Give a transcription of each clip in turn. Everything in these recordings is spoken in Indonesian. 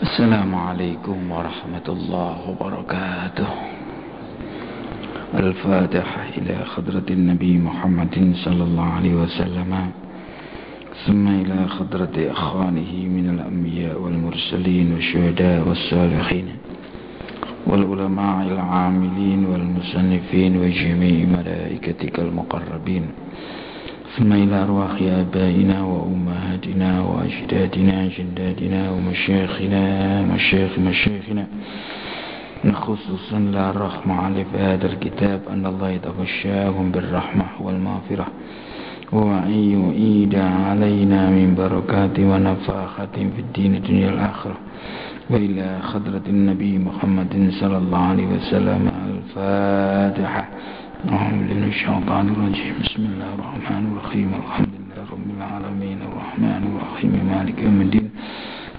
السلام عليكم ورحمة الله وبركاته. الفاتحة إلى خضرة النبي محمد صلى الله عليه وسلم، ثم إلى خضرة أخوانه من الأنبياء والمرسلين والشهداء والصالحين والعلماء العاملين والمصنفين وجميع ملائكتك المقربين، ثم إلى أرواح آبائنا وأمهاتنا وأجدادنا جدادنا ومشايخنا مشايخنا، خصوصا لا رحمة على في هذا الكتاب أن الله يتغشاهم بالرحمة والمغفرة، وأن يعيد علينا من بركات ونفاخة في الدين الدنيا الآخرة، وإلى خضرة النبي محمد صلى الله عليه وسلم. الفاتحة. أعوذ بالله من الشيطان الرجيم. بسم الله الرحمن الرحيم. الحمد لله رب العالمين الرحمن الرحيم مالك يوم الدين،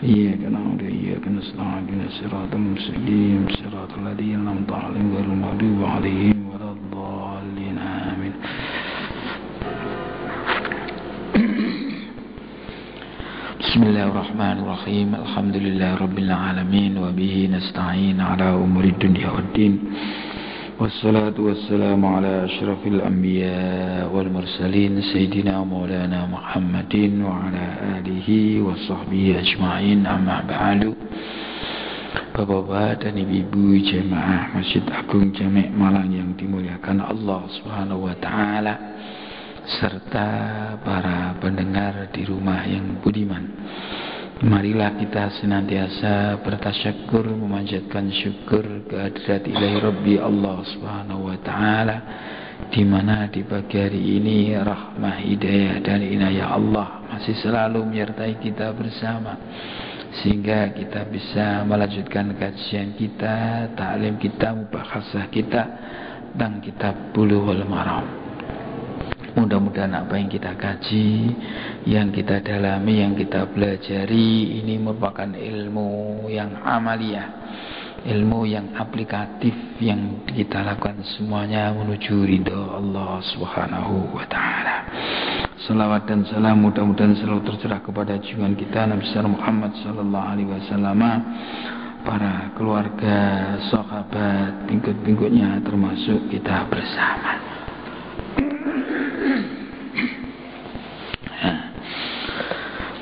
إياك نعبد وإياك نستعين اهدنا الصراط المستقيم صراط الذين أنعمت عليهم غير المغضوب عليهم ولا الضالين آمين. بسم الله الرحمن الرحيم. الحمد لله رب العالمين وبه نستعين على أمور الدنيا والدين، والصلاة والسلام على أشرف الأنبياء والمرسلين سيدنا مولانا محمد وعلى آله وصحبه أجمعين. أما بعد. Bapak-bapak dan ibu-ibu jemaah Masjid Agung Jamek Malang yang dimuliakan Allah Subhanahu wa taala, serta para pendengar di rumah yang budiman, marilah kita senantiasa bertasyakur, memanjatkan syukur kehadirat ilahi Rabbi Allah Subhanahu wa taala, di mana di pagi hari ini rahmah, hidayah dan inayah Allah masih selalu menyertai kita bersama, sehingga kita bisa melanjutkan kajian kita, taklim kita, mubahasah kita tentang kitab Bulughul Maram. Mudah-mudahan apa yang kita kaji, yang kita dalami, yang kita pelajari ini merupakan ilmu yang amaliyah, ilmu yang aplikatif, yang kita lakukan semuanya menuju ridha Allah Subhanahu wa taala. Salawat dan salam mudah-mudahan selalu tercurah kepada junjungan kita Nabi Muhammad sallallahu alaihi wasallam, para keluarga, sahabat, pengikut-pengikutnya, termasuk kita bersama.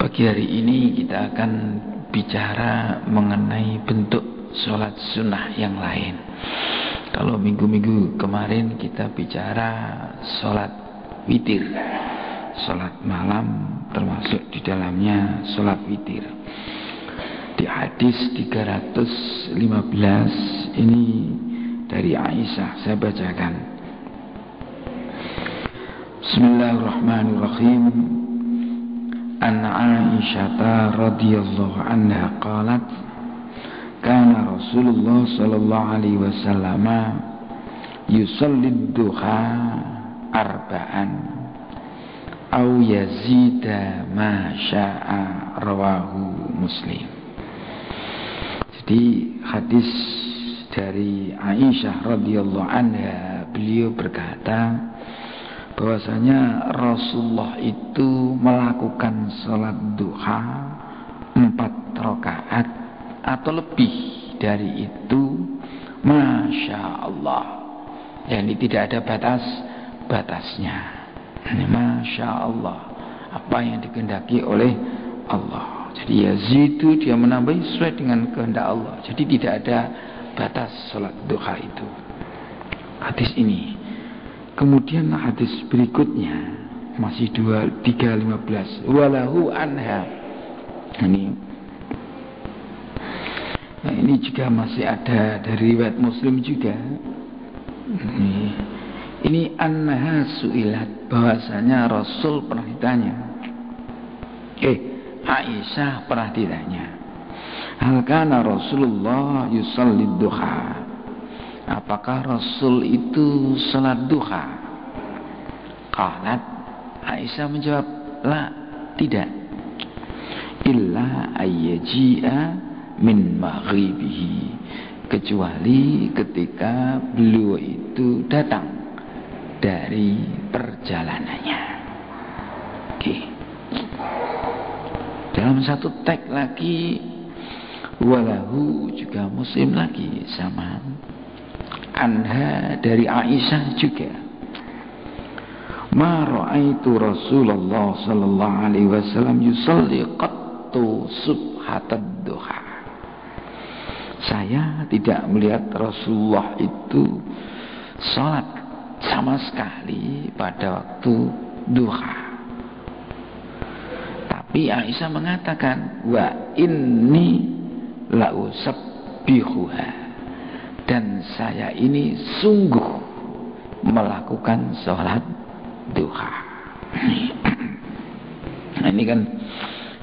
Pagi hari ini kita akan bicara mengenai bentuk sholat sunnah yang lain. Kalau minggu-minggu kemarin kita bicara sholat witir, sholat malam, termasuk di dalamnya sholat witir. Di hadis 315 ini dari Aisyah, saya bacakan. Bismillahirrahmanirrahim. An Aisyah radhiyallahu anha qalat, kana Rasulullah sallallahu alaihi wasallam yusalli duha arba'an aw yazida ma syaa, rawahu Muslim. Jadi hadis dari Aisyah radhiyallahu anha, beliau berkata bahwasanya Rasulullah itu melakukan sholat duha 4 rakaat atau lebih dari itu, Masya Allah, yani tidak ada batasnya. Masya Allah, apa yang dikehendaki oleh Allah. Jadi yazidu, dia menambah sesuai dengan kehendak Allah. Jadi tidak ada batas sholat duha itu. Hadis ini. Kemudian hadis berikutnya masih 315, walahu anha. Ini juga masih ada dari riwayat Muslim juga. Ini annaha su'ilat, bahwasanya Rasul pernah ditanya. Aisyah pernah ditanya, hal kana Rasulullah yusalli duha, apakah Rasul itu salat duha? Qalat, Aisyah menjawab, la, tidak. Illa ayyaji'a min maghribihi, kecuali ketika beliau itu datang dari perjalanannya. Dalam satu teks lagi, walahu juga Muslim lagi sama, anha dari Aisyah juga, ma ra'aitu Rasulullah sallallahu alaihi wasallam yusalli qattu subhatad duha. Saya tidak melihat Rasulullah itu salat sama sekali pada waktu duha. Tapi Aisyah mengatakan, wa inni la usabbihuha, dan saya ini sungguh melakukan sholat duha. Nah, ini kan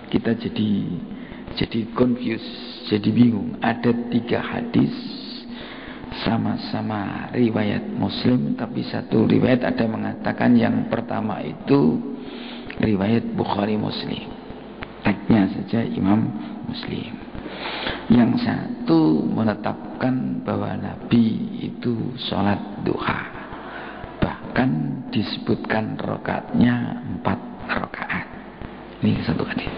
kita jadi confused, jadi bingung. Ada 3 hadis sama-sama riwayat Muslim, tapi satu riwayat ada mengatakan yang pertama itu riwayat Bukhari Muslim, tagnya saja Imam Muslim. Yang satu menetapkan bahwa Nabi itu sholat duha, bahkan disebutkan rakaatnya 4 rakaat. Ini satu hadis.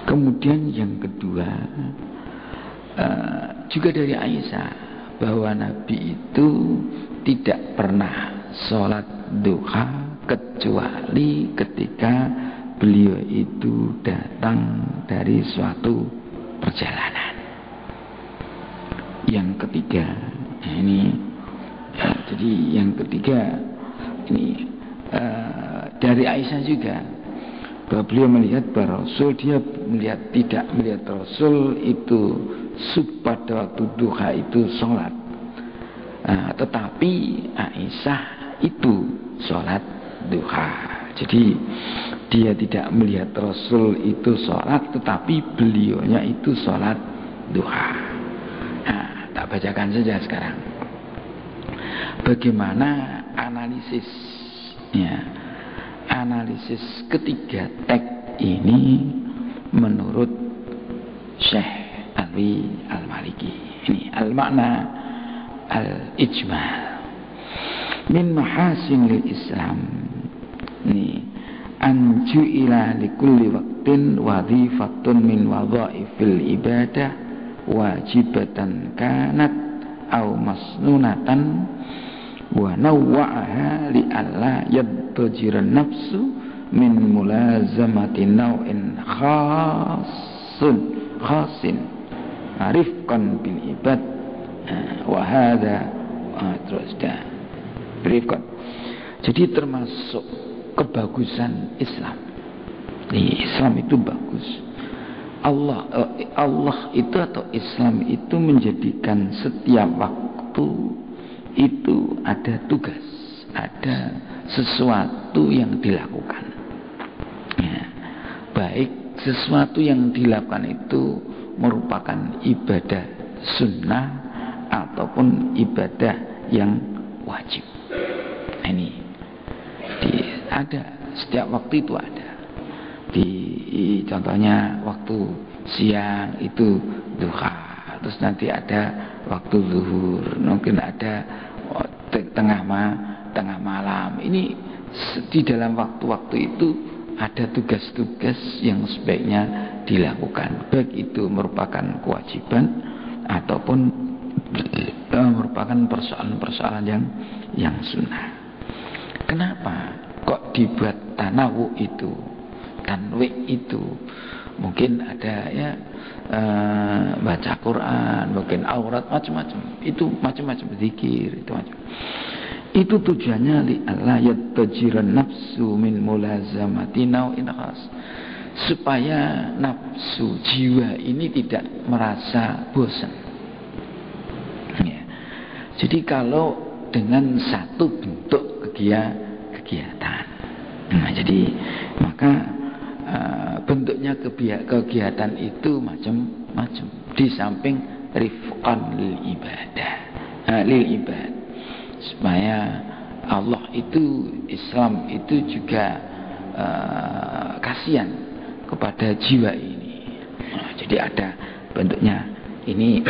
Kemudian yang kedua juga dari Aisyah, bahwa Nabi itu tidak pernah sholat duha kecuali ketika beliau itu datang dari suatu perjalanan. Yang ketiga, jadi yang ketiga ini dari Aisyah juga, bahwa beliau melihat bahwa Rasul, dia tidak melihat Rasul itu pada waktu duha itu sholat, tetapi Aisyah itu sholat duha. Jadi dia tidak melihat Rasul itu sholat, tetapi beliaunya itu sholat duha. Nah, tak bacakan saja sekarang bagaimana analisis ketiga teks ini menurut Syekh Alwi Al-Maliki. Ini al-makna al-ijmal min mahasin lil Islam. Ini anju ila likulli waqtin wadhifatun min wadhaifil ibadah wajibatan kanat au masnunatan wa nawwa'aha li alla yadtajiran nafsu min mulazamati naw'in khasin rifqan bil ibad wa hadha terus dah rifqan. Jadi termasuk kebagusan Islam. Islam itu bagus. Allah itu atau Islam itu menjadikan setiap waktu itu ada tugas, ada sesuatu yang dilakukan. Ya, baik sesuatu yang dilakukan itu merupakan ibadah sunnah ataupun ibadah yang wajib. Ini ada setiap waktu itu ada. Contohnya waktu siang itu duha, terus nanti ada waktu zuhur, mungkin ada tengah malam. Ini di dalam waktu-waktu itu ada tugas-tugas yang sebaiknya dilakukan, baik itu merupakan kewajiban ataupun merupakan persoalan-persoalan yang sunnah. Kenapa kok dibuat tanawwu itu, tanwik itu? Mungkin ada ya baca Quran, mungkin aurat, macam-macam. Itu macam-macam zikir, itu macam. Itu tujuannya li alla yattajiran nafsu min mulazamati nau'in khas, supaya nafsu jiwa ini tidak merasa bosan. Ya. Jadi kalau dengan satu bentuk kegiatan, nah jadi maka bentuknya kegiatan itu macam-macam, di samping rifqan lil ibadah, lil ibad, supaya Allah itu, Islam itu juga kasihan kepada jiwa ini. Nah, jadi ada bentuknya, ini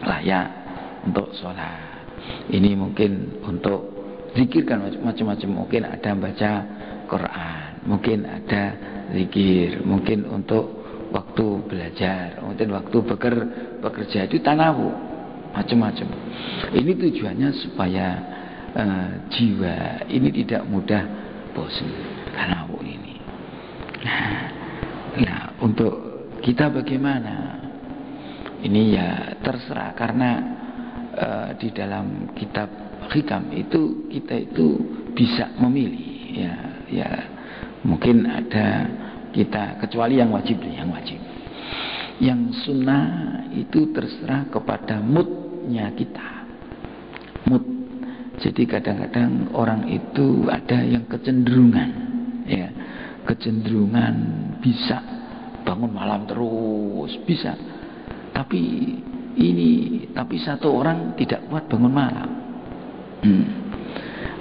layak untuk sholat, ini mungkin untuk zikirkan macam-macam, mungkin ada baca Quran, mungkin ada zikir, mungkin untuk waktu belajar, kemudian waktu bekerja itu tanawu macam-macam. Ini tujuannya supaya jiwa ini tidak mudah bosan tanawu ini. Nah, untuk kita bagaimana? Ini ya terserah, karena di dalam kitab hikam itu kita itu bisa memilih ya mungkin ada kita, kecuali yang wajib. Yang sunnah itu terserah kepada moodnya kita, mood. Jadi kadang-kadang orang itu ada yang kecenderungan bisa bangun malam terus, bisa. Tapi satu orang tidak kuat bangun malam.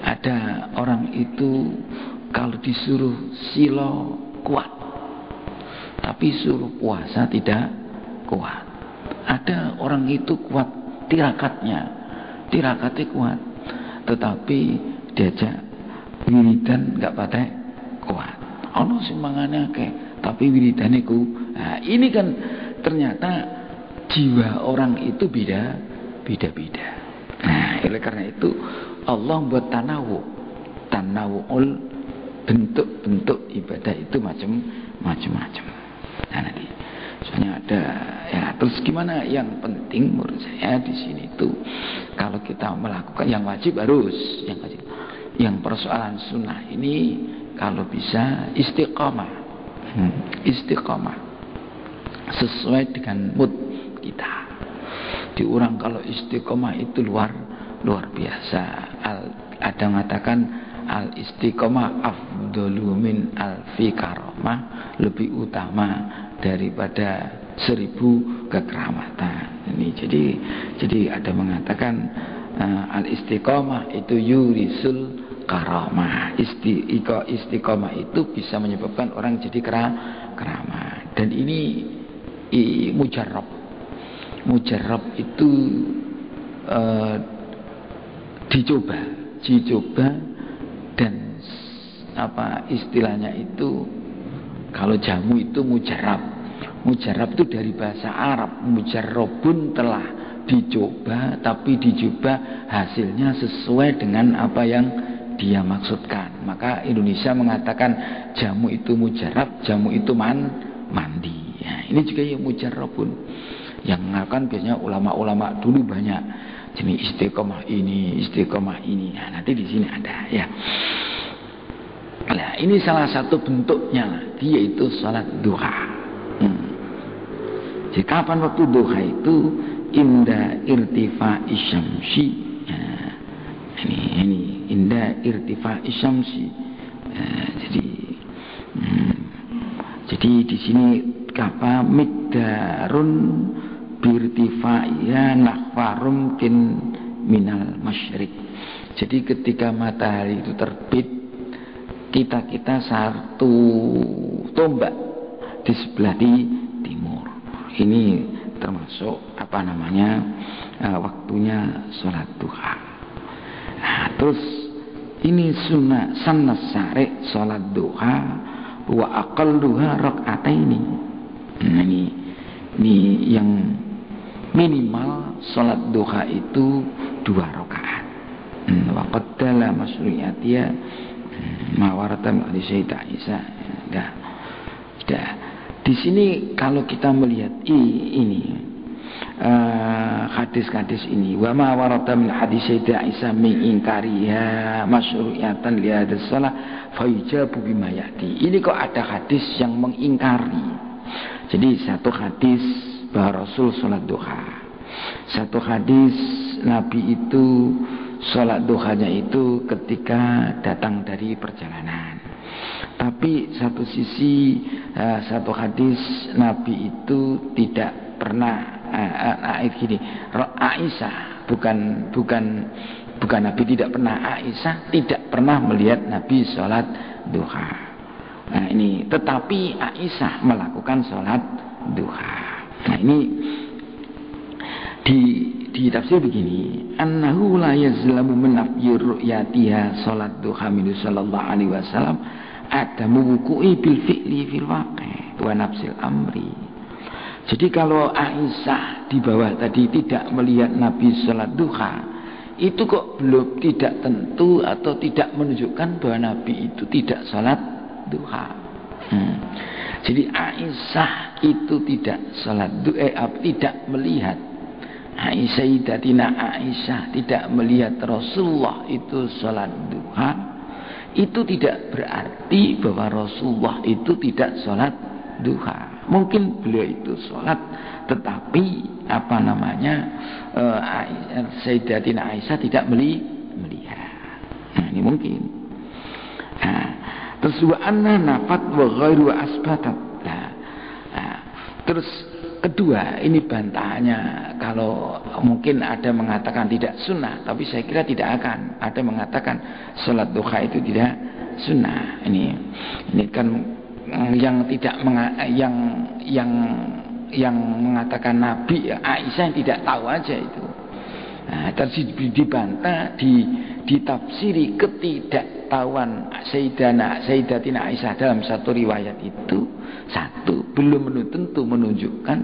Ada orang itu kalau disuruh silo kuat, tapi suruh puasa tidak kuat. Ada orang itu kuat tirakatnya kuat, tetapi diajak wiridan nggak patek kuat. Ono sing mangane akeh, tapi wiridane ku. Nah, ini kan ternyata jiwa orang itu beda-beda. Nah, oleh karena itu Allah buat tanawu'ul bentuk-bentuk ibadah itu macam-macam. Nah, nanti soalnya ada ya, terus gimana, yang penting menurut saya di sini itu kalau kita melakukan yang wajib harus, yang persoalan sunnah ini kalau bisa istiqomah sesuai dengan mood kita. Diurang kalau istiqomah itu luar biasa. Ada mengatakan al istiqomah afdalu min alfi karamah, lebih utama daripada 1000 kekeramatan. Ini jadi ada mengatakan al istiqomah itu yurisul karamah. Istiqomah itu bisa menyebabkan orang jadi keramah. Dan ini mujarrab itu dicoba dan apa istilahnya itu, kalau jamu itu mujarrab itu dari bahasa Arab. Mujarrabun telah dicoba, tapi dicoba hasilnya sesuai dengan apa yang dia maksudkan. Maka Indonesia mengatakan jamu itu mujarrab, jamu itu mandi. Ya, ini juga yang mujarrabun. Yang mengatakan biasanya ulama-ulama dulu banyak jenis istiqomah ini. Nah, nanti di sini ada ya. Nah, ini salah satu bentuknya lagi, yaitu salat duha. Jadi kapan waktu duha itu? Inda irtifa'i syamsi. Nah, ini inda irtifa'i syamsi. Jadi di sini apa mikdarun birtifaiya nahfarum kin minal masyrik. Jadi ketika matahari itu terbit, kita satu tombak di sebelah timur. Ini termasuk apa namanya waktunya sholat duha. Nah, terus ini sunnah syari' sholat duha wa aqalluha rak'ataini. Nah, ini yang minimal sholat duha itu 2 rakaat. Wa qaddala masru'iyatiya mawaratan hadis Sayyidah Aisyah. Sudah. Di sini kalau kita melihat ini hadis-hadis ini, wa ma warata min hadis Sayyidah Aisyah min inkariha masyru'iyatan li hadis shalah fa yujabu bima yati. Ini kok ada hadis yang mengingkari. Jadi satu hadis bahwa Rasul sholat duha, satu hadis Nabi itu sholat duhanya itu ketika datang dari perjalanan. Tapi satu sisi satu hadis Nabi itu tidak pernah Aisyah bukan Nabi tidak pernah, Aisyah tidak pernah melihat Nabi sholat duha. Nah ini, tetapi Aisyah melakukan sholat duha. Nah ini di tafsir begini, annahu la yazlamu min nafyi ru'yatiha sholat duha min sallallahu alaihi wasallam adamu wuku'i bil fi'li fil waqi'. wa nafsil amri. Jadi kalau Aisyah di bawah tadi tidak melihat Nabi sholat duha, itu kok belum tidak tentu atau tidak menunjukkan bahwa Nabi itu tidak sholat duha. Jadi Aisyah itu tidak sholat duha, tidak melihat. Sayyidatina Aisyah tidak melihat Rasulullah itu sholat duha, itu tidak berarti bahwa Rasulullah itu tidak sholat duha. Mungkin beliau itu sholat, tetapi Sayyidatina Aisyah tidak melihat. Nah, ini mungkin. Nah, terus wa anna nafat wa ghairu asbatat. Terus kedua, ini bantahannya. Kalau mungkin ada mengatakan tidak sunnah, tapi saya kira tidak akan ada mengatakan sholat duha itu tidak sunnah. Ini kan yang tidak yang mengatakan Nabi Aisyah yang tidak tahu aja itu. Nah, terus dibantah, ditafsiri ketidaktahuan Sayyidatina Aisyah dalam satu riwayat itu, belum tentu menunjukkan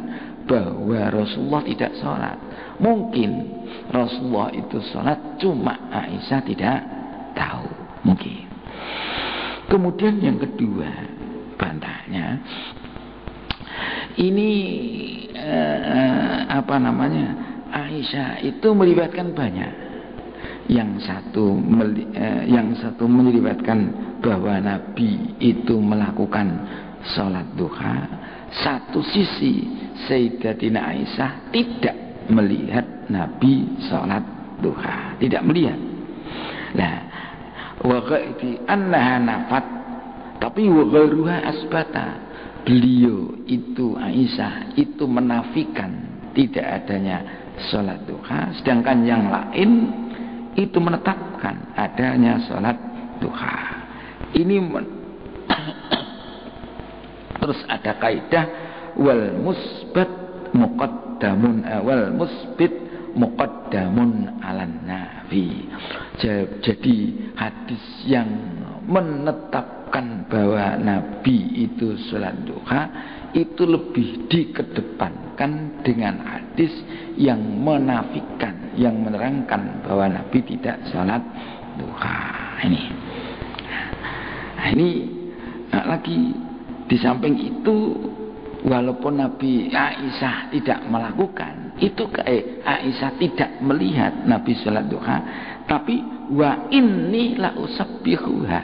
bahwa Rasulullah tidak sholat. Mungkin Rasulullah itu sholat, cuma Aisyah tidak tahu, mungkin. Kemudian yang kedua bantahnya, ini Aisyah itu melibatkan banyak. Yang satu melibatkan bahwa Nabi itu melakukan sholat duha. Satu sisi Sayyidatina Aisyah tidak melihat Nabi sholat duha, tidak melihat. Nah, wa ghaiti annaha nafat, tapi wa ghairuha asbata. Beliau itu Aisyah itu menafikan tidak adanya sholat duha, sedangkan yang lain itu menetapkan adanya sholat duha. Ini terus ada kaidah wal musbat muqaddamun alan nafi. Jadi hadis yang menetapkan bahwa Nabi itu sholat duha itu lebih dikedepankan dengan hadis yang menafikan, yang menerangkan bahwa Nabi tidak sholat duha. Ini lagi di samping itu, walaupun Nabi Aisyah tidak melakukan itu, Aisyah tidak melihat Nabi sholat duha, tapi wa inni la usabbihuha,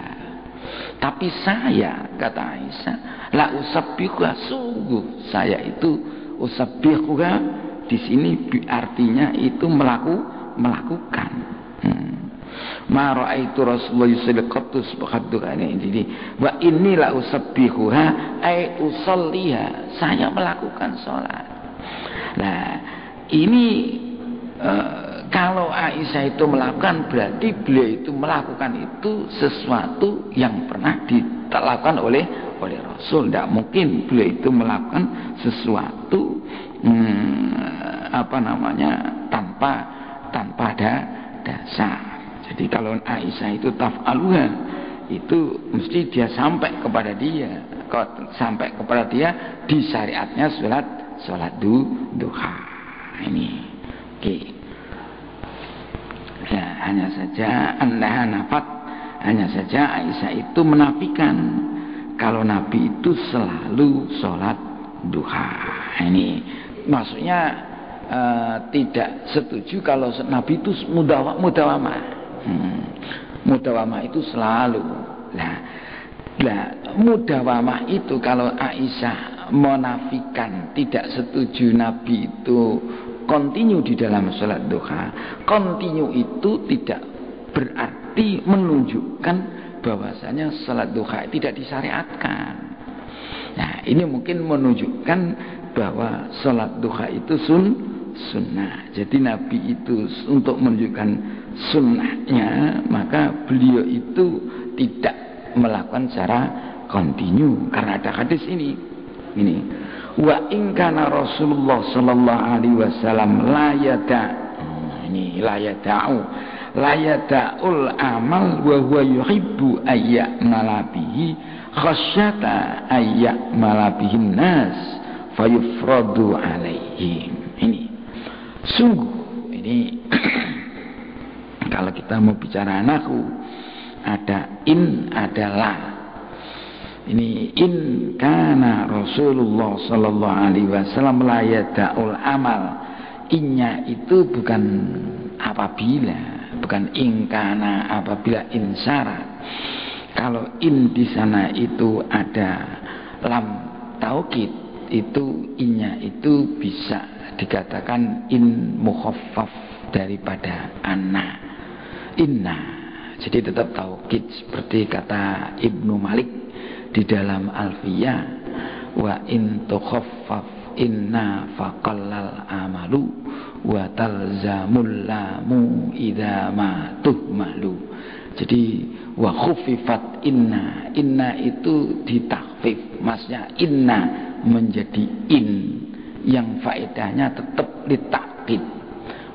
tapi saya, kata Aisyah, la usabbihuha, sungguh saya itu usabbihuha di sini artinya itu melakukan. Ma ra'aitu Rasulullah yusalli qattu subhanahu. Jadi wa inni la usabbihuha ay usalliha, saya melakukan sholat. Nah, ini kalau Aisyah itu melakukan, berarti beliau itu melakukan itu sesuatu yang pernah dilakukan oleh Rasul. Tidak mungkin beliau itu melakukan sesuatu tanpa ada dasar. Jadi kalau Aisyah itu taf'aluha, itu mesti dia sampai kepada dia. Kalau sampai kepada dia di syariatnya sholat duha. Ini oke. Ya, hanya saja annaha nafat, hanya saja Aisyah itu menafikan kalau Nabi itu selalu sholat duha. Ini maksudnya tidak setuju kalau Nabi itu mudawamah. Mudawamah itu selalu. Nah, mudawamah itu kalau Aisyah menafikan, tidak setuju Nabi itu kontinu di dalam sholat duha, kontinu itu tidak berarti menunjukkan bahwasanya sholat duha tidak disyariatkan. Nah, ini mungkin menunjukkan bahwa sholat duha itu sunnah. Jadi Nabi itu untuk menunjukkan sunnahnya, maka beliau itu tidak melakukan secara kontinu karena ada hadis ini. Wa in kana Rasulullah sallallahu alaihi wasallam la yada'ul amal wa huwa yuhibbu ayya'mala bihi khasyata ayyak malabihin nas fayufradu alaihim. Ini sungguh ini kalau kita mau bicara nahu, ada in, ada la. Ini in kana Rasulullah sallallahu alaihi wasallam la yada'ul amal. Innya itu bukan apabila, bukan in kana apabila insara. Kalau in di sana itu ada lam taukid, itu innya itu bisa dikatakan in mukhaffaf daripada anna, inna. Jadi tetap taukid seperti kata Ibnu Malik di dalam Alfiyah, wa in tukhaffaf inna faqallal amalu wa talzamul lamu idza ma tuhmalu. Jadi wa khuffifat inna, inna itu ditakhfif, maksudnya inna menjadi in yang faedahnya tetap ditakkid.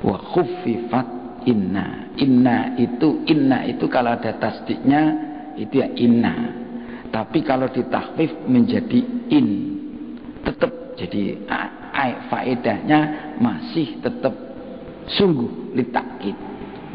Wa khuffifat inna, inna itu kalau ada tasdiknya itu ya inna, tapi kalau ditakhfif menjadi in, tetap jadi faedahnya masih tetap sungguh ditakkid.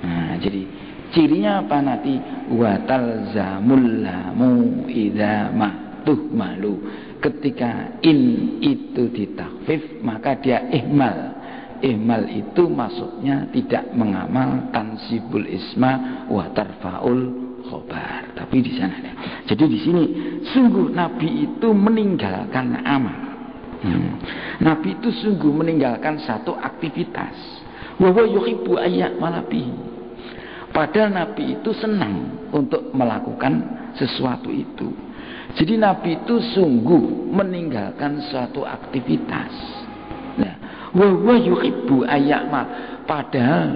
Nah, jadi cirinya apa nanti? Wa talzamul lamu idza ma tuhmalu. Ketika in itu ditakhfif maka dia ihmal. Ihmal itu maksudnya tidak mengamal tansibul isma wa tarfaul khobar. Tapi di sana ada. Jadi di sini sungguh Nabi itu meninggalkan amal. Nabi itu sungguh meninggalkan satu aktivitas. Wa huwa yuhibbu ayya malabi. Padahal Nabi itu senang untuk melakukan sesuatu itu. Jadi Nabi itu sungguh meninggalkan suatu aktivitas. Nah, wa huwa yuhibbu ayyamal. Padahal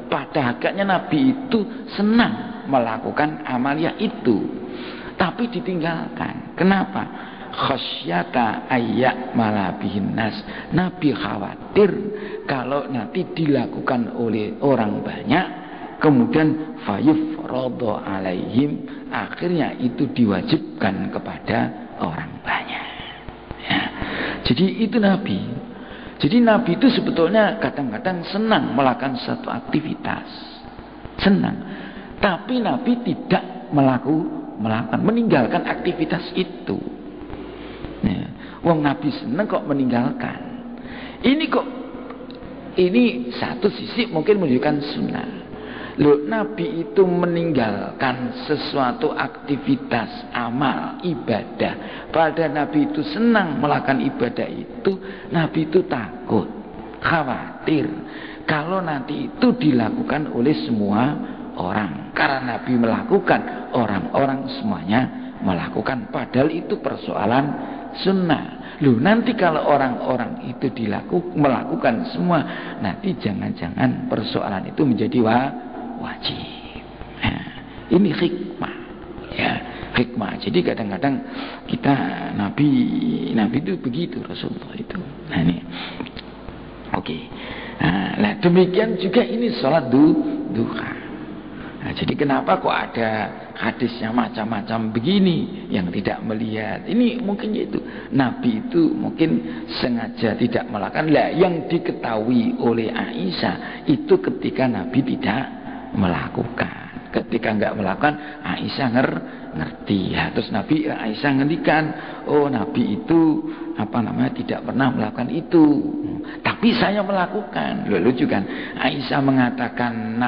pada hakikatnya Nabi itu senang melakukan amalia itu, tapi ditinggalkan. Kenapa? Khasyata ayyak malabihin nas. Nabi khawatir kalau nanti dilakukan oleh orang banyak, kemudian fayufradu alaihim, akhirnya itu diwajibkan kepada orang banyak. Ya. Jadi itu Nabi. Jadi Nabi itu sebetulnya kadang-kadang senang melakukan satu aktivitas, senang. Tapi Nabi tidak melakukan, meninggalkan aktivitas itu. Ya. Wong Nabi senang kok meninggalkan. Ini satu sisi mungkin menunjukkan sunnah. Loh, Nabi itu meninggalkan sesuatu aktivitas amal ibadah. Padahal Nabi itu senang melakukan ibadah itu. Nabi itu takut, khawatir kalau nanti itu dilakukan oleh semua orang. Karena Nabi melakukan, orang-orang semuanya melakukan. Padahal itu persoalan sunnah. Loh, nanti kalau orang-orang itu melakukan semua, nanti jangan-jangan persoalan itu menjadi wajib. Nah, ini hikmah, ya, hikmah. Jadi kadang-kadang kita Nabi itu begitu, Rasulullah itu. Nah ini, oke. Nah demikian juga ini sholat duha. Nah, jadi kenapa kok ada hadisnya macam-macam begini yang tidak melihat? Ini mungkin itu Nabi itu mungkin sengaja tidak melakukan. Lah yang diketahui oleh Aisyah itu ketika Nabi tidak melakukan. Ketika enggak melakukan, Aisyah ngerti. Ya, terus Aisyah ngendikan, oh Nabi itu tidak pernah melakukan itu. Tapi saya melakukan. Lucu kan? Aisyah mengatakan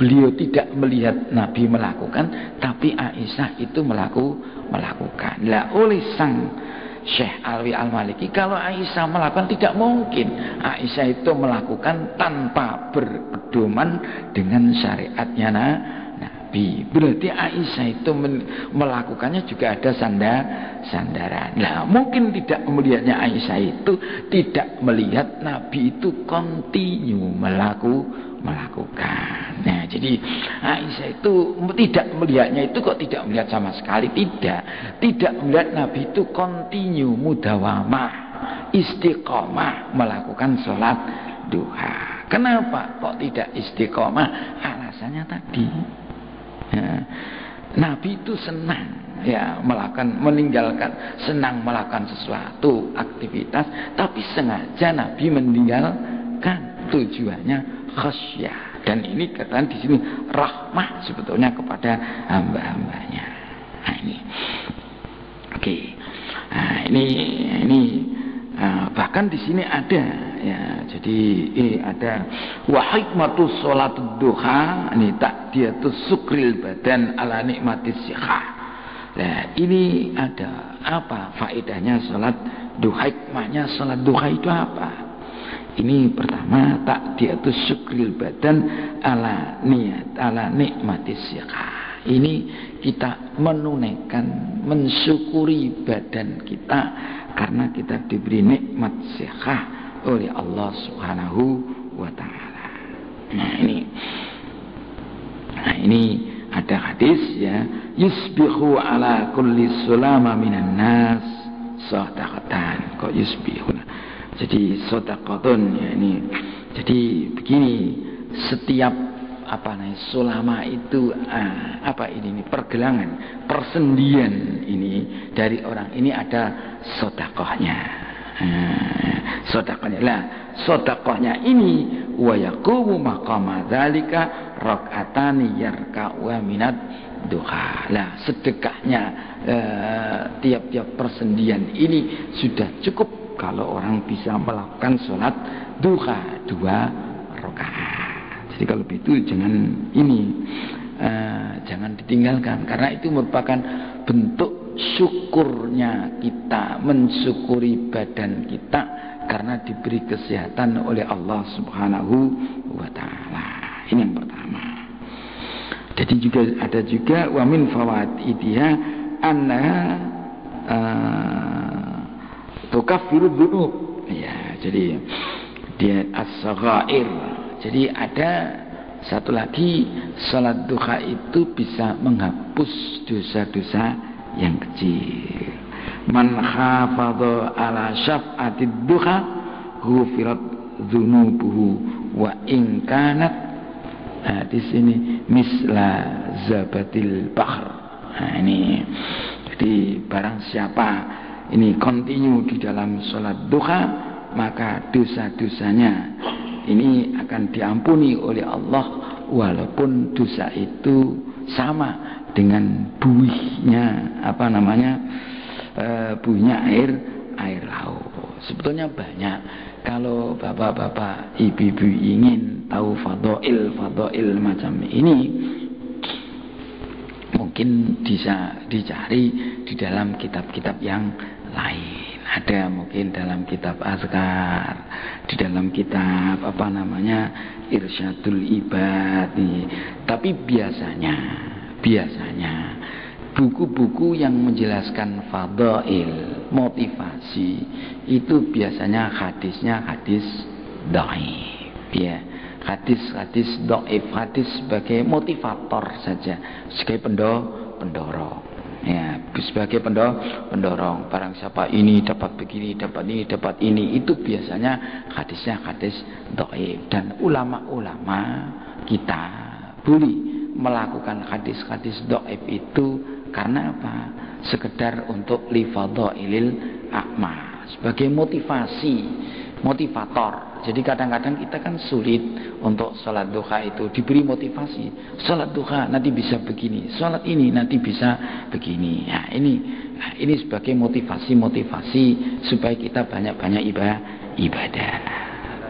beliau tidak melihat Nabi melakukan, tapi Aisyah itu melakukan. Lah oleh sang Syekh Alwi Al-Maliki, kalau Aisyah melakukan tidak mungkin. Aisyah itu melakukan tanpa berpedoman dengan syariatnya Nabi. Berarti Aisyah itu melakukannya juga ada sandaran. Nah, mungkin tidak melihatnya Aisyah itu tidak melihat Nabi itu kontinu melakukan. Nah, jadi Aisyah itu tidak melihatnya itu kok tidak melihat sama sekali, tidak melihat Nabi itu kontinu mudawamah, istiqomah melakukan sholat duha. Kenapa kok tidak istiqomah? Alasannya tadi. Ya, Nabi itu senang ya senang melakukan sesuatu aktivitas, tapi sengaja Nabi meninggalkan, tujuannya khasyah. Dan ini katakan di sini rahmah sebetulnya kepada hamba-hambanya. Nah ini, oke. Nah ini bahkan di sini ada ya. Jadi ada wa hikmatus sholatud duha, ini takdiyatus sukril badan ala nikmatis siha. Nah ini ada apa faedahnya sholat duha, hikmahnya sholat duha itu apa? Ini pertama takdiyatus sukril badan ala nikmatis siha. Ini kita menunaikan, mensyukuri badan kita karena kita diberi nikmat sehat oleh Allah Subhanahu wa taala. Nah ini ada hadis ya, yusbihu ala kulli sulama minan nas sadaqatan. Kok yusbihu? Jadi sadaqatun ya ini. Jadi begini, setiap sulama itu ini pergelangan, persendian ini dari orang ini ada sedekahnya. Sedekahnya lah, sedekahnya ini wa yaqumu maqama dzalika rak'atani yarka'u minad duha. Lah sedekahnya tiap-tiap persendian ini sudah cukup kalau orang bisa melakukan sholat duha 2 rakaat. Jadi kalau itu jangan ditinggalkan, karena itu merupakan bentuk syukurnya kita, mensyukuri badan kita karena diberi kesehatan oleh Allah Subhanahu wa taala. Ini yang pertama. Jadi ada juga wa min fawaidiha annaha tukaffiru dzunub. Ya, jadi dia as-saghair. Jadi ada satu lagi, salat duha itu bisa menghapus dosa-dosa yang kecil. Man hafadha ala syaf'atid duha ghufirat dzunubuhu wa in kanat, di sini misla zabatil bahr. Nah ini, jadi barang siapa ini continue di dalam salat duha, maka dosa-dosanya ini akan diampuni oleh Allah walaupun dosa itu sama dengan buihnya buihnya air laut. Sebetulnya banyak, kalau bapak-bapak ibu-ibu ingin tahu fadail macam ini, mungkin bisa dicari di dalam kitab-kitab yang lain. Ada mungkin dalam kitab azkar, di dalam kitab Irsyadul Ibad nih. Tapi biasanya buku-buku yang menjelaskan fadail, motivasi, itu biasanya hadisnya hadis dhaif ya. Hadis dhaif, hadis sebagai motivator saja, sebagai pendorong. Ya, sebagai pendorong, barang siapa ini dapat begini, dapat ini, dapat ini, itu biasanya hadisnya hadis dhaif. Dan ulama-ulama kita boleh melakukan hadis-hadis dhaif itu karena apa? Sekedar untuk li fadailil a'mal, sebagai motivator. Jadi kadang-kadang kita kan sulit untuk sholat duha itu diberi motivasi. Sholat duha nanti bisa begini, sholat ini nanti bisa begini. Nah, ini sebagai motivasi supaya kita banyak-banyak ibadah.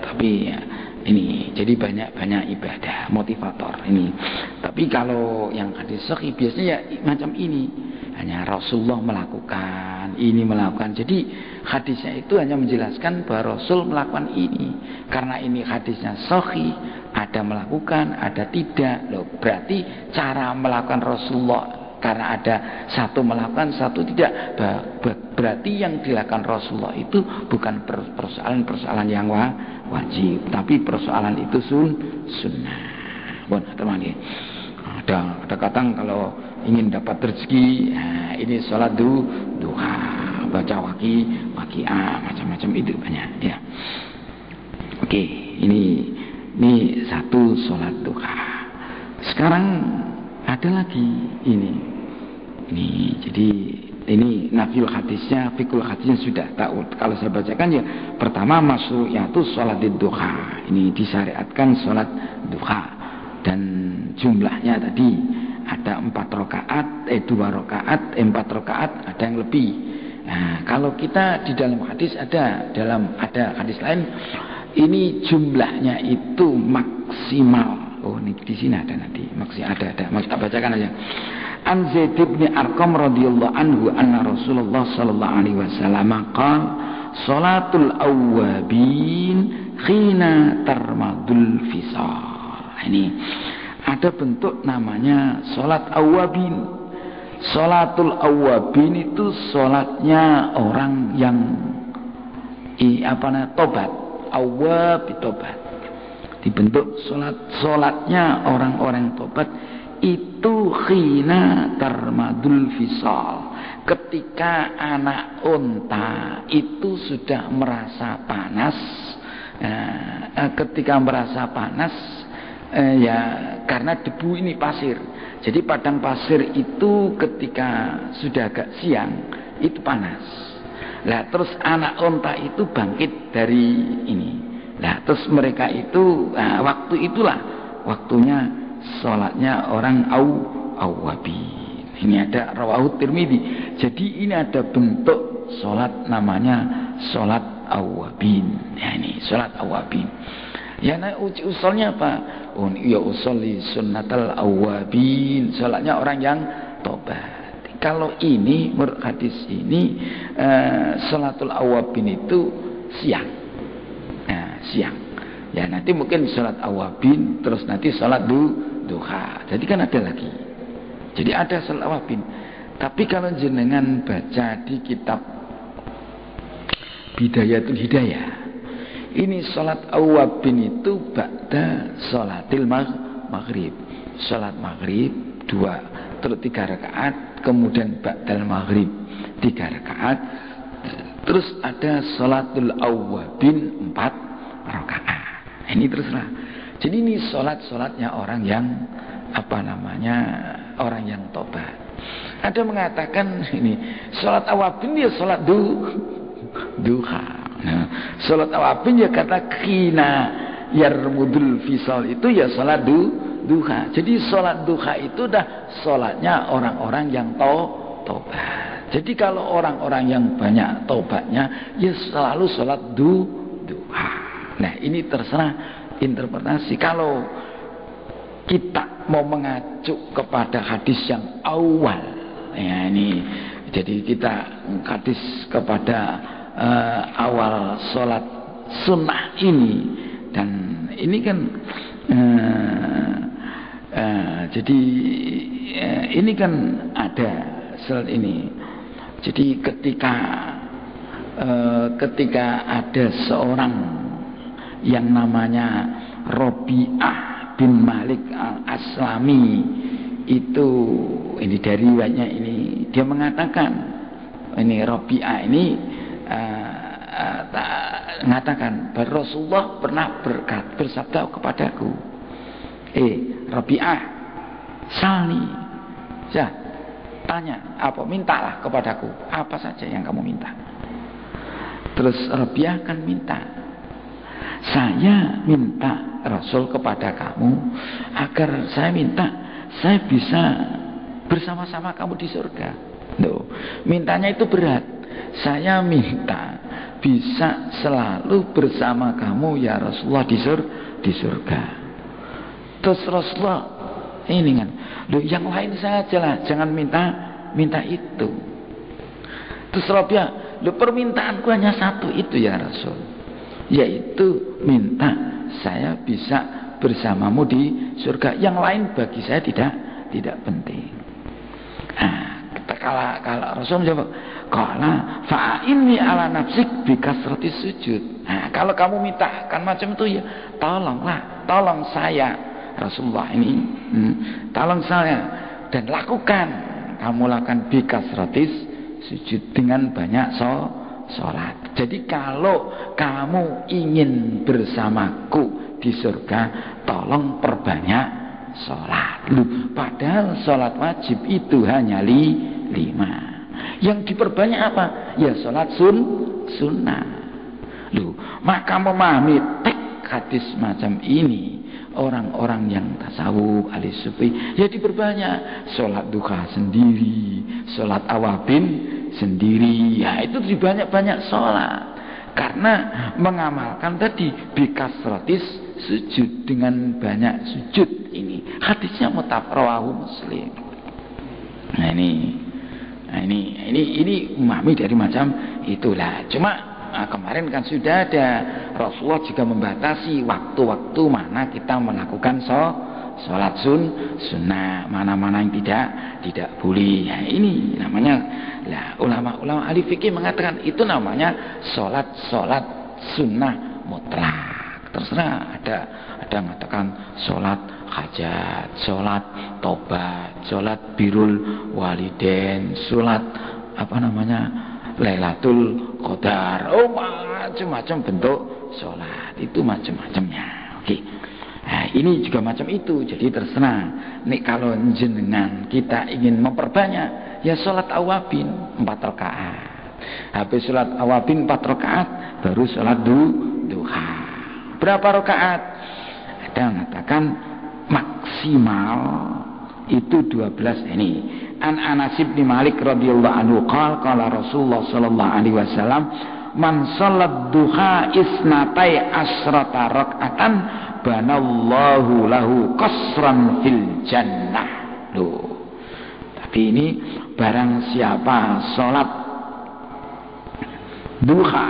Tapi ya, ini jadi banyak-banyak ibadah, motivator ini. Tapi kalau yang hadis sahih biasanya ya macam ini, hanya Rasulullah melakukan melakukan. Jadi hadisnya itu hanya menjelaskan bahwa Rasul melakukan ini. Karena ini hadisnya sahih, ada melakukan, ada tidak. Loh, berarti cara melakukan Rasulullah, karena ada satu melakukan, satu tidak, berarti yang dilakukan Rasulullah itu bukan persoalan yang wajib, tapi persoalan itu sunnah. Bon, teman ini. Ada kadang kalau ingin dapat rezeki, nah ini sholat duha, baca waqi'ah, macam-macam itu banyak ya. Oke, ini satu sholat duha. Sekarang ada lagi ini. Jadi ini nafil hadisnya, fikul hadisnya sudah tahu. Kalau saya bacakan ya, pertama masyru'iyatu sholat duha. Ini disyariatkan sholat duha. Dan jumlahnya tadi ada 4 rakaat, 2 rakaat, 4 rakaat, ada yang lebih. Nah, kalau kita di dalam hadis ada hadis lain, ini jumlahnya itu maksimal. Oh, ini di sini ada nanti. Maksimal ada. Maksud bacakan aja. An Zaid bin Arqam radhiyallahu anhu anna Rasulullah sallallahu alaihi wasallam qala salatul awwabin khina tarmadul fisal. Ini ada bentuk namanya salat awwabin. Salatul awwabin itu salatnya orang yang tobat. Awwab tobat. Dibentuk salatnya orang-orang tobat itu khina tarmadul fisal, ketika anak unta itu sudah merasa panas. Ketika merasa panas ya karena debu ini pasir, jadi padang pasir itu ketika sudah agak siang itu panas. Lah terus anak unta itu bangkit dari ini. Lah terus mereka itu waktu itulah waktunya sholatnya orang awwabin. Ini ada rawahu Tirmidzi. Jadi ini ada bentuk sholat namanya sholat awwabin. Ya ini sholat awwabin. Ya nah usulnya apa? Oh ya usolli sunnatal awwabin. Sholatnya orang yang tobat. Kalau ini menurut hadis ini sholatul awwabin itu siang. Nah, siang. Ya nanti mungkin sholat awwabin terus nanti sholat duha. Jadi kan ada lagi. Jadi ada sholat awwabin. Tapi kalau jenengan baca di kitab Bidayatul Hidayah, ini sholat awwabin itu ba'da sholatil maghrib. Sholat maghrib 2 terus 3 rakaat, kemudian ba'dal maghrib 3 rakaat, terus ada sholatul awwabin 4 rakaat. Ini teruslah. Jadi ini sholatnya orang yang orang yang tobat. Ada mengatakan ini sholat awwabin dia sholat duha. Nah, sholat awwabin ya kata khina yarmudul fisal itu ya sholat duha. Jadi sholat duha itu dah sholatnya orang-orang yang tobat. Jadi kalau orang-orang yang banyak tobatnya ya selalu sholat duha. Nah ini terserah interpretasi. Kalau kita mau mengacu kepada hadis yang awal, ya ini, jadi kita hadis kepada awal sholat sunnah ini, dan ini kan jadi ini kan ada sholat ini. Jadi ketika ada seorang yang namanya Robi'ah bin Malik al-Aslami itu, ini dari riwayatnya ini dia mengatakan, ini Robi'ah ini mengatakan bahwa Rasulullah pernah bersabda kepadaku, Robi'ah salni, tanya apa, mintalah kepadaku apa saja yang kamu minta. Terus Robi'ah kan minta, saya minta Rasul kepada kamu agar saya bisa bersama-sama kamu di surga. Loh, mintanya itu berat. Saya minta bisa selalu bersama kamu ya Rasulullah di surga. Terus Rasulullah ini kan, loh yang lain saja lah, jangan minta itu. Terus Rabi'ah, loh permintaanku hanya satu itu ya Rasul, yaitu minta saya bisa bersamamu di surga. Yang lain bagi saya tidak penting. Nah, kalau Rasul menjawab, qala fa'inni ala nafsik bi kasratis sujud. Nah, kalau kamu minta kan macam itu ya, tolong saya Rasulullah ini, tolong saya dan kamu lakukan bi kasratis sujud, dengan banyak sholat. Jadi kalau kamu ingin bersamaku di surga, tolong perbanyak sholat. Padahal sholat wajib itu hanya 5. Yang diperbanyak apa? Ya sholat sunnah. Maka memahami teks hadis macam ini, orang-orang yang tasawuf, ahli sufi, ya diperbanyak. Sholat duha sendiri, sholat awabin sendiri, ya itu dibanyak-banyak sholat. Karena mengamalkan tadi bikasrotis sujud, dengan banyak sujud. Ini hadisnya rawahu Muslim. Nah ini memahami dari macam itulah. Cuma kemarin kan sudah ada, Rasulullah juga membatasi waktu-waktu mana kita melakukan sholat sunnah, mana-mana yang tidak boleh. Nah, ini namanya ulama-ulama ahli fikih mengatakan itu namanya sholat sunnah mutlak. Terserah, ada mengatakan sholat hajat, sholat tobat, sholat birrul walidain, sholat Lailatul Qadar, macam-macam bentuk sholat itu, macam-macamnya. Oke. Nah, ini juga macam itu. Jadi terserah. Nek kalau jenengan kita ingin memperbanyak, ya sholat awabin 4 rakaat. Habis sholat awabin 4 rakaat, baru sholat duha. Berapa rakaat? Ada yang mengatakan maksimal itu 12 ini. An Anas bin Malik radhiyallahu anhu qala Rasulullah sallallahu alaihi wasallam, man sholat duha isnatai asrata raka'atan banallahu lahu qasran fil jannah. Tapi ini barang siapa sholat duha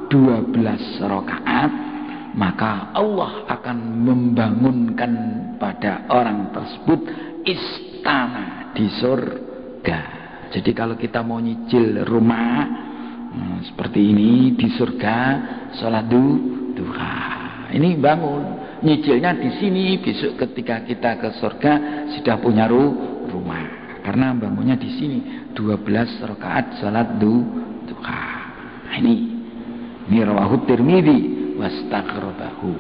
12 rakaat, maka Allah akan membangunkan pada orang tersebut istana di surga. Jadi kalau kita mau nyicil rumah seperti ini di surga, sholat duha, ini bangun, nyicilnya di sini. Besok ketika kita ke surga sudah punya rumah, karena bangunnya di sini 12 rakaat sholat duha. Ini rawahu Tirmidzi wastaghrabahu.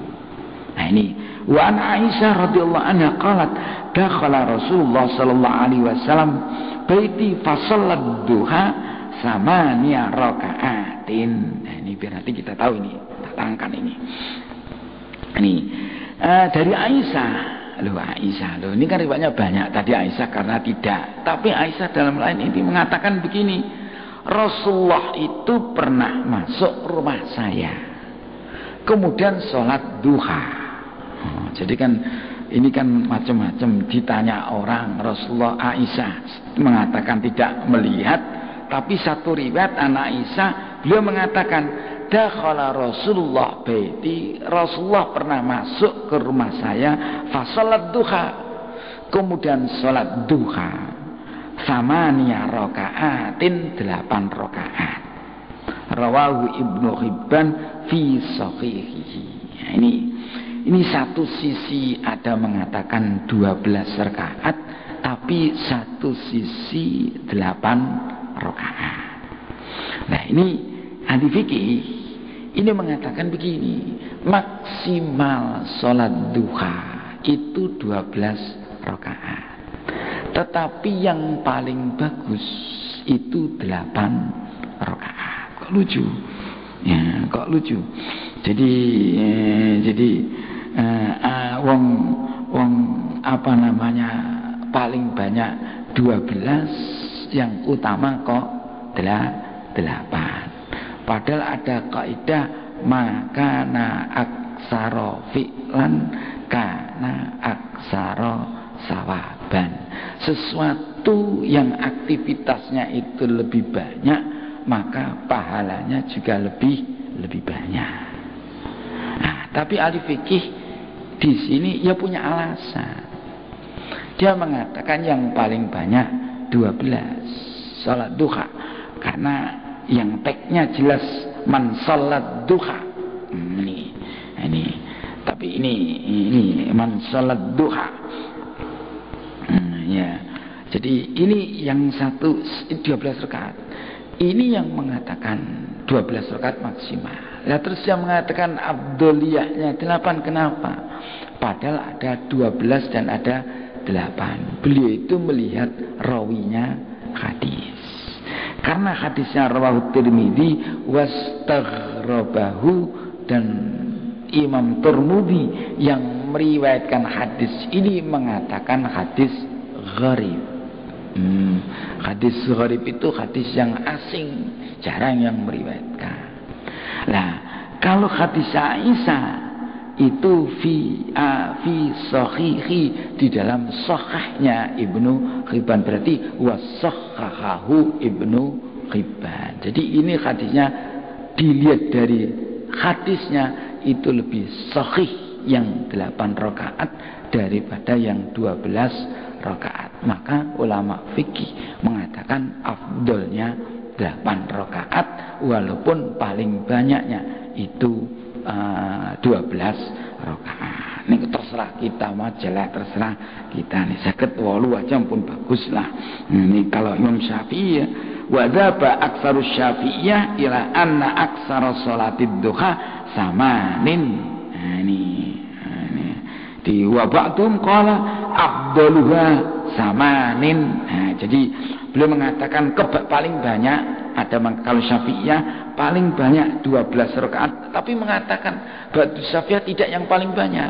Nah ini wa an Aisyah radhiyallahu anha qalat dakhala Rasulullah sallallahu alaihi wasallam baiti fa shallat duha samaniya raka'atin. Nah ini biar nanti kita tahu ini, tatangkan ini. Ini dari Aisyah. Aisyah ini kan riwayatnya banyak. Tadi Aisyah karena tidak, tapi Aisyah dalam lain ini mengatakan begini, Rasulullah itu pernah masuk rumah saya, kemudian sholat duha. Jadi kan ini kan macam-macam, ditanya orang, Rasulullah, Aisyah mengatakan tidak melihat, tapi satu riwayat anak Aisyah beliau mengatakan dakhala Rasulullah baiti, Rasulullah pernah masuk ke rumah saya, fa sholat duha, kemudian sholat duha samaniya raka'atin 8 rakaat. Rawahu Ibnu Hibban fi sahihihi. Nah, ini satu sisi ada mengatakan 12 rakaat, tapi satu sisi 8 rakaat. Nah ini ahli fikih ini mengatakan begini, maksimal sholat duha itu 12 rakaat, tetapi yang paling bagus itu 8 rakaat. Kok lucu? Ya, kok lucu? Jadi wong apa namanya paling banyak 12, yang utama kok 8. Padahal ada kaidah makana aksara fi'lan kana aksara sawaban. Sesuatu yang aktivitasnya itu lebih banyak, maka pahalanya juga lebih banyak. Nah, tapi ahli fikih di sini ya punya alasan. Dia mengatakan yang paling banyak 12 salat duha, karena yang teksnya jelas man salat duha. Ini tapi ini man salat duha. Ya. Jadi ini yang 12 rakaat. Ini yang mengatakan 12 rakaat maksimal. Lah terus yang mengatakan afdholiyahnya 8, kenapa? Padahal ada 12 dan ada 8. Beliau itu melihat rawinya hadis. Karena hadisnya rawahu Tirmidzi wastaghrabahu, dan Imam Tirmidzi yang meriwayatkan hadis ini mengatakan hadis gharib. Hadis gharib itu hadis yang asing, jarang yang meriwayatkan. Nah, kalau hadis Aisyah itu fi sahihi, di dalam sahihnya Ibnu Hibban, berarti wasahhahu Ibnu Hibban. Jadi ini hadisnya dilihat dari hadisnya itu lebih sahih yang 8 rakaat daripada yang 12 rakaat. Maka ulama fikih mengatakan afdolnya 8 rakaat, walaupun paling banyaknya itu 12 rakaat. Ini terserah kita, majalah terserah kita nih. Sakit 8 aja pun bagus lah. Ini kalau Imam Syafi'i ya, wa dzaba aktsarus Syafi'iyah ila anna aktsara salatid duha samanin. Nah ini di wa ba'dhum qala afdaluha samanin. Nah, jadi beliau mengatakan paling banyak, ada kalau Syafi'iyah paling banyak 12 rakaat, tapi mengatakan Ba'du Syafi'iyah tidak yang paling banyak.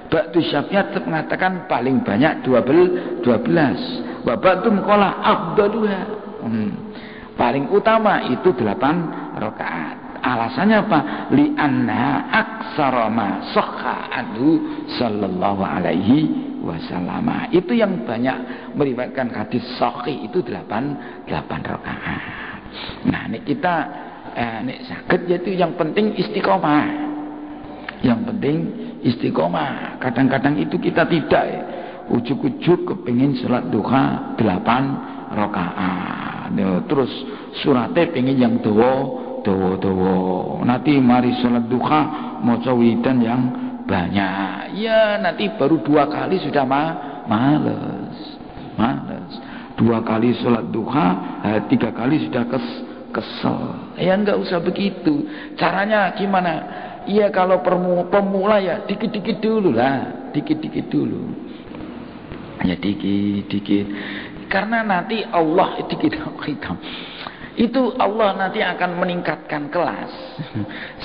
Ba'du Syafi'iyah tetap mengatakan paling banyak 12. Wa ba'dhum qala afdaluha, paling utama itu 8 rakaat. Alasannya apa? Li'anna aksara ma sahha anhu sallallahu alaihi wasallam. Itu yang banyak meriwayatkan hadis sahih itu 8 rakaat. Nah, ini kita nek sakit yaitu yang penting istiqomah. Yang penting istiqomah. Kadang-kadang itu kita tidak ujuk-ujuk kepingin sholat duha 8 rakaat. Terus suratnya pengen yang dawa. Nanti mari sholat duha maca wiridan yang banyak. Ya nanti baru 2 kali sudah males. 2 kali sholat duha, 3 kali sudah kesel. Ya enggak usah begitu. Caranya gimana? Iya kalau pemula ya dikit-dikit dulu lah, dikit-dikit dulu. Ya dikit-dikit. Karena nanti Allah itu Allah nanti akan meningkatkan kelas.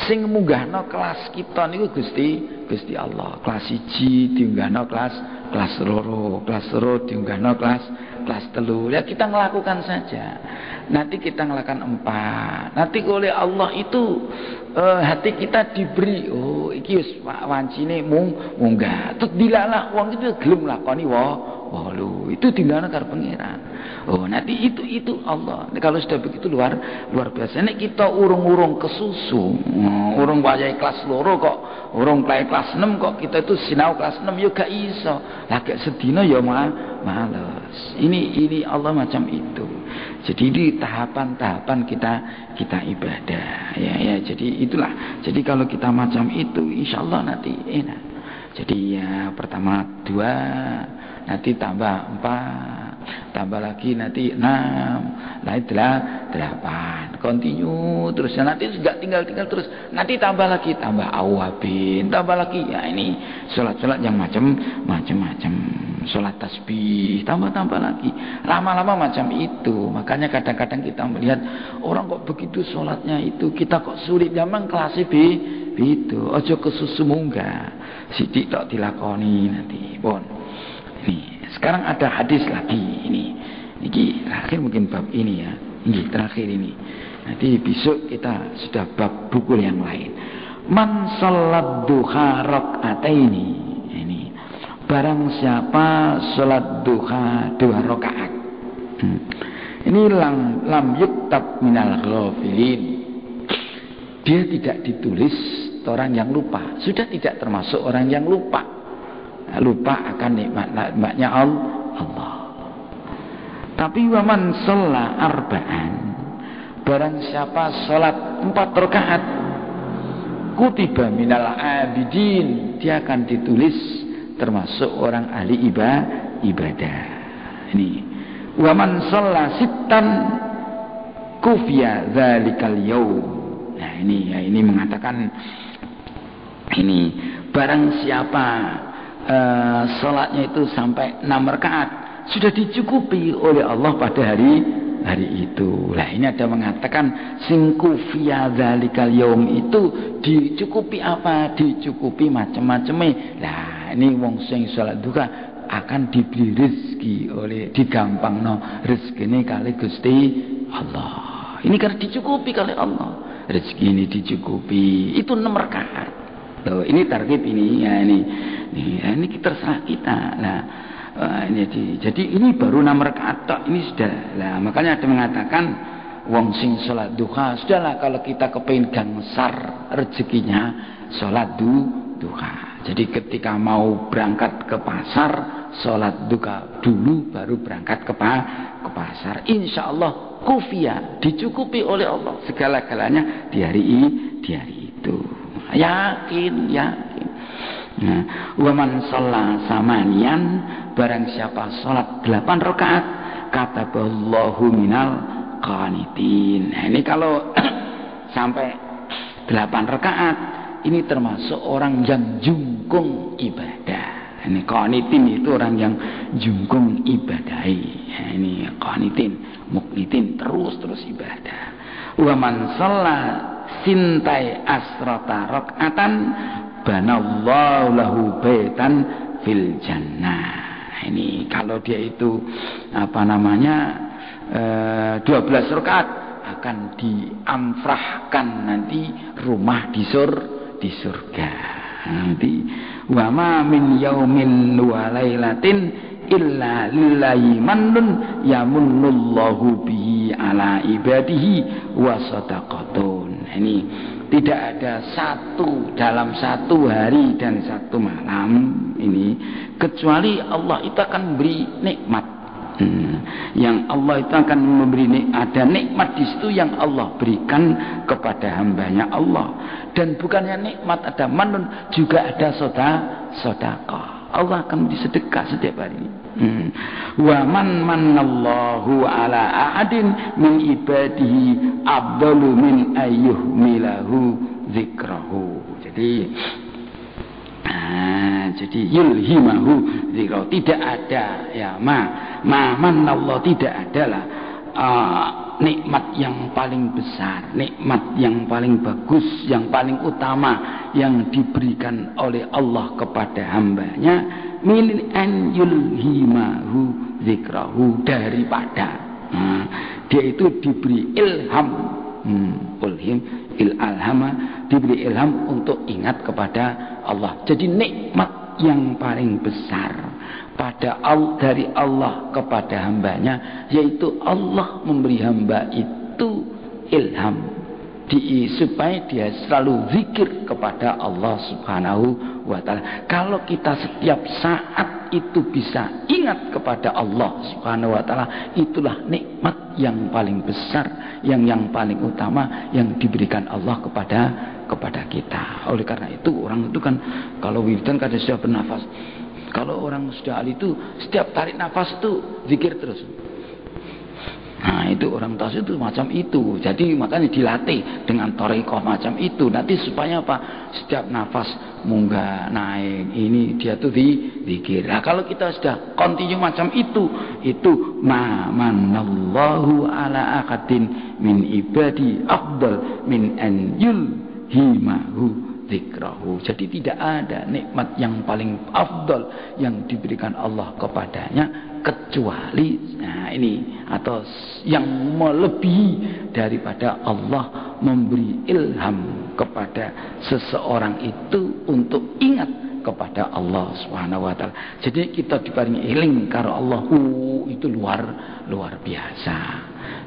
Sing munggahno kelas kita niku Gusti Allah. Kelas 1 diunggahno kelas 2, kelas 2 diunggahno kelas 3. Ya kita melakukan saja. Nanti kita melakukan 4. Nanti oleh Allah itu hati kita diberi, oh iki wis wancine munggah. Terus dilalah wong itu gelem lakoni walu. Itu dilana karo pangeran. Oh, nanti itu Allah. Kalau sudah begitu luar biasa. Nek kita urung-urung kesusu, urung wayahe kelas 2 kok, urung kelas 6 kok kita itu sinau kelas 6 ya gak iso. Lah gak sedina ya males. Ini Allah macam itu. Jadi di tahapan-tahapan kita ibadah. Ya, jadi itulah. Jadi kalau kita macam itu, insyaallah nanti enak. Jadi ya pertama 2, nanti tambah 4, tambah lagi nanti 6, nanti 8, continue terus. Nanti enggak tinggal terus, nanti tambah lagi, tambah awabin, tambah lagi. Ya ini sholat yang macam-macam, sholat tasbih, tambah lagi, lama-lama macam itu. Makanya kadang-kadang kita melihat orang kok begitu sholatnya itu, kita kok sulit. Memang kelas itu ojo kesusu munggah, sidik tok dilakoni nanti pun. Ini sekarang ada hadis lagi ini terakhir mungkin bab ini ya, ini terakhir ini. Nanti besok kita sudah bab buku yang lain. Man sholat duha rakaataini, ini barang siapa sholat duha 2 rakaat. Ini lam yuktab minal ghafilin, dia tidak ditulis orang yang lupa, sudah tidak termasuk orang yang lupa akan nikmatnya Allah. Tapi waman sholat arba'an, barang siapa sholat 4 rakaat, kutiba minal abidin, dia akan ditulis termasuk orang ahli ibadah. Ini waman sholat sittan kufiya dzalikal yaum. Nah ini mengatakan ini barang siapa salatnya itu sampai 6 rakaat sudah dicukupi oleh Allah pada hari itu. Lah ini ada mengatakan singku via dzalikal yaum itu dicukupi apa? Dicukupi macam-macamnya. Lah ini wong sing salat duha akan diberi rezeki oleh digampangno rezekine kali Gusti Allah. Ini karena dicukupi kali Allah. Rezeki ini dicukupi. Itu 6 rakaat. Loh, ini target ini ya ini terserah kita. Nah, jadi ini baru 6 rakaat tok, ini sudah. Lah makanya ada mengatakan wong sing salat duha sudahlah kalau kita kepengin gangsar rezekinya salat duha. Jadi ketika mau berangkat ke pasar salat duha dulu baru berangkat ke pasar. Insyaallah kufia dicukupi oleh Allah segala-galanya di hari itu. Yakin. Nah, wa man shalla samanian barang siapa salat 8 rakaat kataballahu minal qanitin. Nah, ini kalau sampai 8 rakaat ini termasuk orang yang jungkung ibadah. Ini qanitin itu orang yang jungkung ibadahi. Nah, ini qanitin, muknitin terus ibadah. Wa man shalla sintai asrata rakaatan banallahu lahu baitan fil jannah. Ini kalau dia itu 12 rakaat akan diamfrahkan nanti rumah di surga. Nanti wa ma min yaumin wa lailatin illa lillahi mannun yamunnullahu bihi ala ibadihi wa sadaqatun. Ini tidak ada dalam satu hari dan satu malam ini kecuali Allah itu akan beri nikmat. Yang Allah itu akan memberi ada nikmat di situ yang Allah berikan kepada hambanya Allah. Dan bukannya nikmat ada manun, juga ada sedekah. Allah akan disedekah setiap hari. Wa man manallahu ala ahadin min ibadihi afdalu min ayyuhmilahu zikrahu. Jadi yulhimahu zikrahu. Tidak ada ya manallahu, tidak adalah nikmat yang paling besar, nikmat yang paling bagus, yang paling utama yang diberikan oleh Allah kepada hambanya min an yulhimahu zikrahu, daripada dia itu diberi ilham, diberi ilham untuk ingat kepada Allah. Jadi nikmat yang paling besar dari Allah kepada hambanya, yaitu Allah memberi hamba itu ilham supaya dia selalu zikir kepada Allah Subhanahu wa ta'ala. Kalau kita setiap saat itu bisa ingat kepada Allah Subhanahu wa ta'ala, itulah nikmat yang paling besar, yang paling utama yang diberikan Allah kepada kita. Oleh karena itu orang itu kan kalau wiridan kadang sudah bernafas. Kalau orang sudah ahli itu setiap tarik nafas itu zikir terus. Nah itu orang tas itu macam itu. Jadi makanya dilatih dengan thariqah macam itu. Nanti supaya apa? Setiap nafas munggah naik ini dia tuh zikir. Nah kalau kita sudah continue macam itu manallahu ala akadin min ibadi afdal min an yulhimahu zikrahu. Jadi tidak ada nikmat yang paling afdal yang diberikan Allah kepadanya kecuali ini, atau yang melebihi daripada Allah memberi ilham kepada seseorang itu untuk ingat kepada Allah Subhanahu wa ta'ala. Jadi kita diparingi eling karo Allah, itu luar biasa.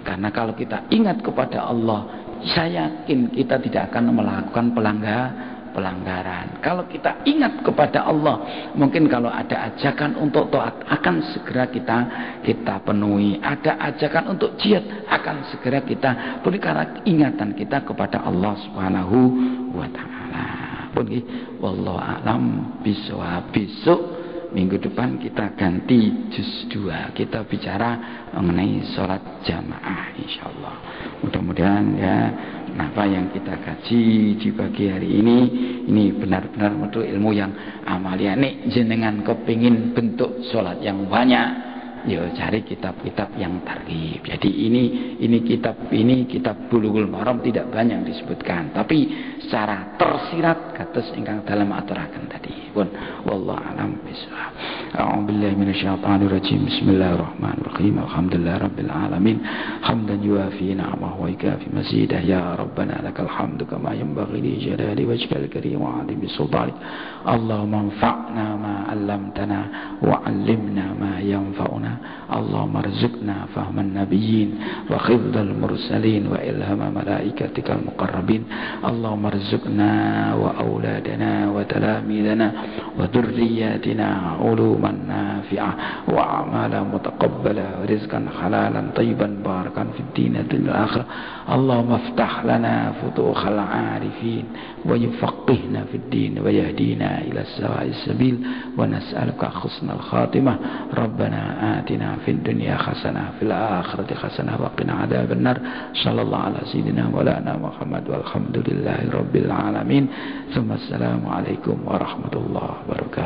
Karena kalau kita ingat kepada Allah, saya yakin kita tidak akan melakukan pelanggaran. Kalau kita ingat kepada Allah, mungkin kalau ada ajakan untuk taat akan segera kita penuhi. Ada ajakan untuk jihad akan segera kita penuhi karena ingatan kita kepada Allah Subhanahu wa ta'ala. Wallahu a'lam bishawab. Besok minggu depan kita ganti juz 2. Kita bicara mengenai sholat jamaah insyaallah. Mudah-mudahan ya apa yang kita kaji di pagi hari ini benar-benar metu ilmu yang amalia. Nek jenengan kepingin bentuk sholat yang banyak, ya cari kitab-kitab yang targhib. Jadi ini kitab Bulughul Maram tidak banyak disebutkan, tapi secara tersirat kados ingkang dalam aturaken tadi. Pun wallahu alam bishawab. A'udzubillahi minasyaitonir rajim. Bismillahirrahmanirrahim. Alhamdulillahirabbil alamin. Hamdan yuafi ni'amahu wa yukafi mazidah. Ya Rabbana lakal hamdu kama yanbaghi li jalali wajhikal karim wa 'azimi sultanik. Allahumma anfa'na ma 'allamtana wa 'allimna ma yanfa'una. اللهم ارزقنا فهم النبيين وحفظ المرسلين وإلهام ملائكتك المقربين اللهم ارزقنا وأولادنا وتلاميذنا وذرياتنا علوما نافعة وأعمالا متقبلة ورزقا حلالا طيبا باركا في الدين والآخرة اللهم افتح لنا فتوح العارفين ويفقهنا في الدين ويهدينا إلى سواء السبيل ونسألك حسن الخاتمة ربنا آتنا في الدنيا حسنة في الآخرة حسنة وقنا عذاب النار صلى الله على سيدنا مولانا محمد والحمد لله رب العالمين ثم السلام عليكم ورحمة الله وبركاته.